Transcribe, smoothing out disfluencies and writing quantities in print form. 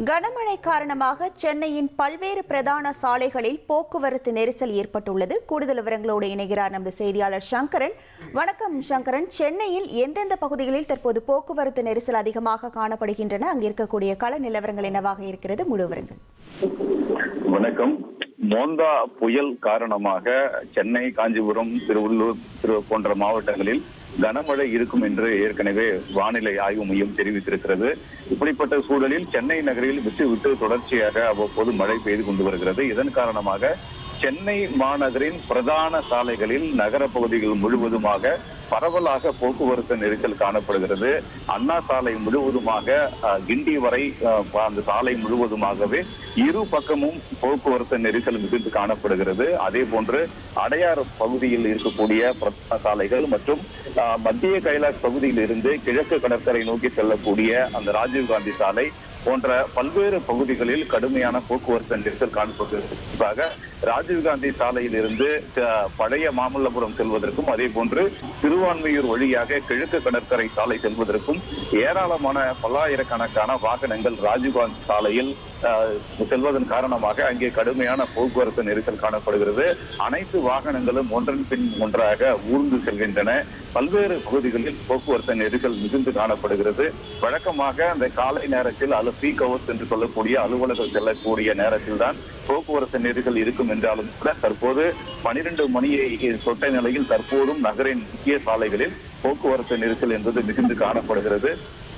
கனமழை காரணமாக சென்னையின் பல்வேறு பிரதான சாலைகளில் போக்குவரத்து நெரிசல் ஏற்பட்டுள்ளது. கூடுதல் விவரங்களோடு இணைகிறார் நமது செய்தியாளர் சங்கரன். வணக்கம் சங்கரன். சென்னையில் எந்தெந்த பகுதிகளில் தற்போது போக்குவரத்து நெரிசல் அதிகமாக காணப்படுகின்றன? அங்கு இருக்கக்கூடிய கள நிலவரங்கள் என்னவாக இருக்கிறது? முழு விவரங்கள். வணக்கம். மோந்தா புயல் காரணமாக சென்னை, காஞ்சிபுரம், திருவள்ளூர் போன்ற மாவட்டங்களில் கனமழை இருக்கும் என்று ஏற்கனவே வானிலை ஆய்வு மையம் தெரிவித்திருக்கிறது. இப்படிப்பட்ட சூழலில் சென்னை நகரில் விட்டு விட்டு தொடர்ச்சியாக அவ்வப்போது மழை பெய்து கொண்டு வருகிறது. இதன் காரணமாக சென்னை மாநகரின் பிரதான சாலைகளில் நகர பகுதிகள் முழுவதுமாக பரவலாக போக்குவரத்து நெரிசல் காணப்படுகிறது. அண்ணா சாலை முழுவதுமாக கிண்டி வரை அந்த சாலை முழுவதுமாகவே இரு பக்கமும் போக்குவரத்து நெரிசல் மிகுந்து காணப்படுகிறது. அதே போன்று அடையார் பகுதியில் இருக்கக்கூடிய பிரதான சாலைகள் மற்றும் மத்திய கைலாஷ் பகுதியில் இருந்து கிழக்கு கடற்கரை நோக்கி செல்லக்கூடிய அந்த ராஜீவ்காந்தி சாலை போன்ற பல்வேறு பகுதிகளில் கடுமையான போக்குவரத்து நெரிசல் காணப்படுகிறது. குறிப்பாக ராஜீவ்காந்தி சாலையில் இருந்து பழைய மாமல்லபுரம் செல்வதற்கும் அதே போன்று திருவான்மையூர் வழியாக கிழக்கு கடற்கரை சாலை செல்வதற்கும் ஏராளமான பல்லாயிரக்கணக்கான வாகனங்கள் ராஜீவ்காந்தி சாலையில் செல்வதன் காரணமாக அங்கே கடுமையான போக்குவரத்து நெரிசல் காணப்படுகிறது. அனைத்து வாகனங்களும் ஒன்றன் பின் ஒன்றாக ஊர்ந்து செல்கின்றன. பல்வேறு பகுதிகளில் போக்குவரத்து நெரிசல் மிகுந்து காணப்படுகிறது. வழக்கமாக அந்த காலை நேரத்தில் பீக் ஹவர்ஸ் என்று சொல்லக்கூடிய அலுவலகம் செல்லக்கூடிய நேரத்தில் தான் போக்குவரத்து நெரிசல் இருக்கும் என்றாலும் கூட தற்போது 12 மணியை தொட்ட நிலையில் தற்போதும் நகரின் முக்கிய சாலைகளில் போக்குவரத்து நெரிசல் என்பது மிகுந்து காணப்படுகிறது.